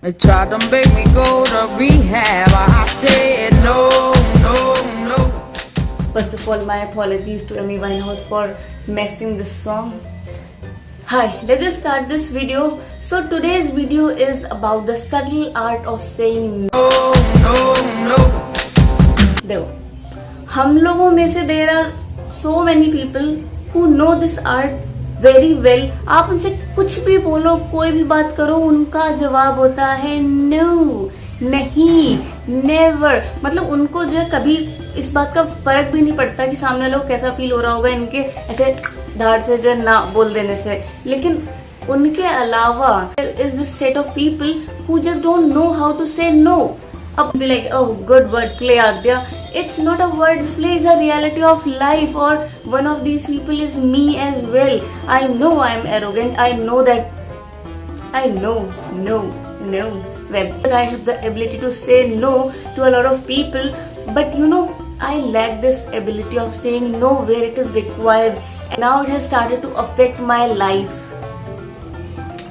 They tried to make me go to rehab. I said no, no, no. First of all, my apologies to Amy Winehouse for messing this song. Hi, let's just start this video. So today's video is about the subtle art of saying no. No, no, no. देखो, हम लोगों में से there are so many people who know this art very well. आप उनसे कुछ भी बोलो, कोई भी बात करो, उनका जवाब होता है no, नहीं, never. मतलब उनको जो है कभी इस बात का फर्क भी नहीं पड़ता कि सामने लोग कैसा फील हो रहा होगा इनके ऐसे धाड़ से जो है ना बोल देने से. लेकिन उनके अलावा there is this set of people who just don't know how to say no. अब be like, oh, good word play, Adya. It's not a word play, it's a reality of life. Or one of these people is me as well. I know I'm arrogant. I know that. I know, no. Well, I have the ability to say no to a lot of people, but you know, I lack this ability of saying no where it is required. And now it has started to affect my life.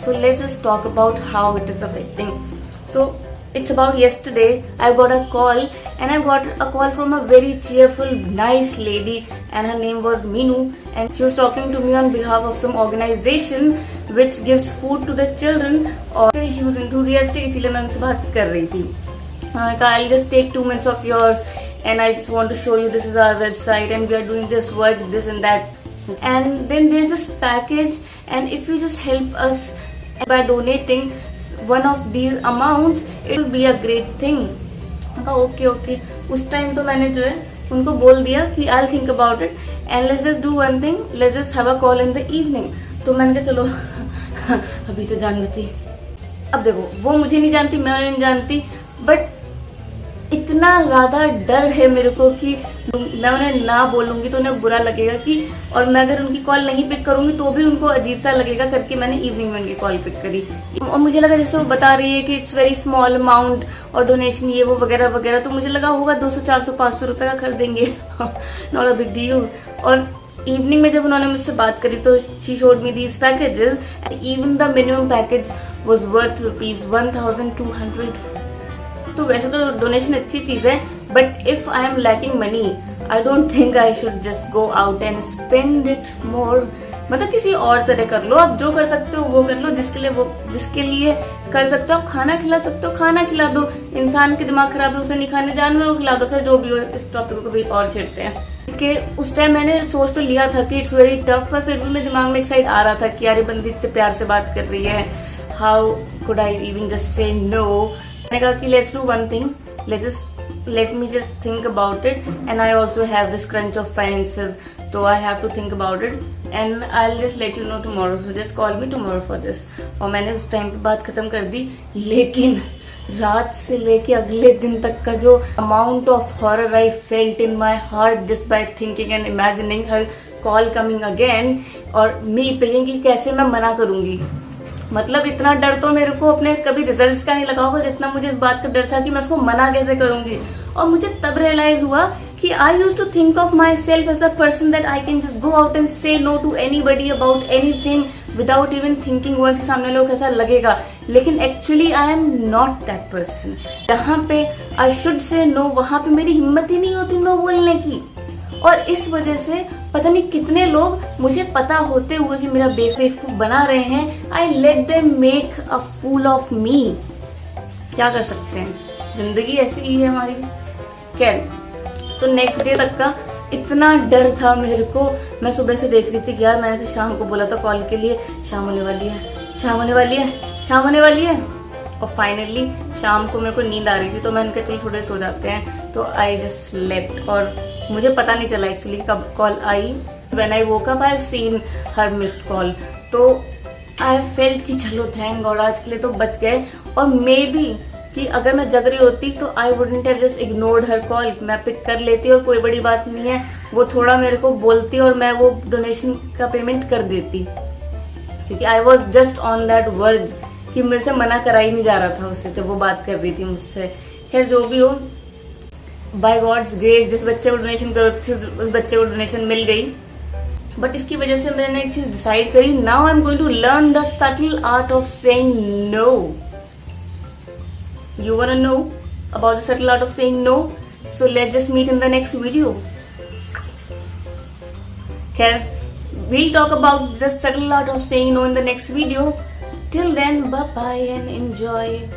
So let's just talk about how it is affecting. So it's about yesterday. I got a call, and I got a call from a very cheerful, nice lady, and her name was Meenu, and she was talking to me on behalf of some organization which gives food to the children. और she was enthusiastic, इसीलिए मैं उनसे बात कर रही थी. I'll just take 2 minutes of yours, and I just want to show you this is our website, and we are doing this work, this and that. And then there's this package, and if you just help us by donating one of these amounts, it will be a great thing. Okay. उस time तो मैंने जो है उनको बोल दिया कि I'll think about it and let's just do one thing, let's just have a call in the evening. तो मैंने कहा चलो अभी तो जान बची. अब देखो, वो मुझे नहीं जानती, मैं उन्हें नहीं जानती, बट इतना ज्यादा डर है मेरे को कि मैं उन्हें ना बोलूंगी तो उन्हें बुरा लगेगा कि, और मैं अगर उनकी कॉल नहीं पिक करूंगी तो भी उनको अजीब सा लगेगा करके मैंने इवनिंग में उनकी कॉल पिक करी. और मुझे लगा जैसे वो बता रही है कि इट्स वेरी स्मॉल अमाउंट और डोनेशन ये वो वगैरह वगैरह, तो मुझे लगा होगा 200 400 500 रुपए का कर देंगे. Not a big deal. और इवनिंग में जब उन्होंने मुझसे बात करी तो she showed me these packages, and even the minimum package was worth ₹1200. तो वैसे तो डोनेशन अच्छी चीज है, but if I am lacking money I don't think I should just go out and spend it more. मतलब किसी और तरह कर लो, आप जो कर सकते हो वो कर लो, जिसके लिए कर सकते हो. आप खाना खिला सकते हो, खाना खिला दो. इंसान के दिमाग खराब है उसे नहीं खाने, जानवरों को खिला दो. फिर जो भी हो, इस टॉपिक को भी और छेड़ते हैं कि उस टाइम मैंने सोच तो लिया था कि इट्स वेरी टफ, पर फिर भी मेरे दिमाग में एक साइड आ रहा था कि यार ये बंदी इतने प्यार से बात कर रही है, how could I even just say no. मैंने कहा कि let's do one thing, let me just think about it, and I also have this crunch of finances, so I have to think about it and I'll just let you know tomorrow, so just call me tomorrow for this. और मैंने उस time पे बात खत्म कर दी. लेकिन रात से लेके अगले दिन तक का जो amount of horror I felt in my heart just by thinking and imagining her call coming again, और मी पिलिंग की कैसे मैं मना करूंगी. मतलब इतना डर तो मेरे को अपने कभी रिजल्ट्स का नहीं लगा होगा जितना मुझे इस बात का डर था कि मैं उसको मना कैसे करूंगी. और मुझे तब रियलाइज हुआ कि I used to think of myself as a person that I can just go out and say no to anybody about anything without even thinking one से सामने लोग कैसा लगेगा. लेकिन actually I am not that person. जहां पे I should say no वहां पे मेरी हिम्मत ही नहीं होती नो बोलने की. और इस वजह से पता नहीं कितने लोग मुझे पता होते हुए कि मेरा बेवकूफ बना रहे हैं, I let them make a fool of me. क्या कर सकते हैं, जिंदगी ऐसी ही है हमारी. खैर, तो नेक्स्ट डे तक का इतना डर था मेरे को. मैं सुबह से देख रही थी कि यार मैंने से शाम को बोला था कॉल के लिए, शाम होने वाली है. और फाइनली शाम को मेरे को नींद आ रही थी, तो मैंने कहा चल थोड़े सो जाते हैं. तो आई जस्ट स्लेप्ट, और मुझे पता नहीं चला एक्चुअली कब call I. When I woke up I have seen her missed call. तो आई फेल्ट कि चलो थैंक गॉड आज के लिए तो बच गए. और मे बी कि अगर मैं जग रही होती तो I wouldn't have just ignored her call. मैं पिक कर लेती और कोई बड़ी बात नहीं है, वो थोड़ा मेरे को बोलती और मैं वो डोनेशन का पेमेंट कर देती, क्योंकि I was just on that words कि मेरे से मना करा ही नहीं जा रहा था उससे जब वो बात कर रही थी मुझसे. खैर जो भी हो, बाय गॉड्स ग्रेस जिस बच्चे को डोनेशन करो थी उस बच्चे को डोनेशन मिल गई. बट इसकी वजह से मैंने एक चीज डिसाइड करी, now I am going to learn the subtle art of saying no. You wanna know about the subtle art of saying no? So let's just meet in the next video. Okay, we'll talk about the subtle art of saying no in the next video. Till then, bye bye and enjoy.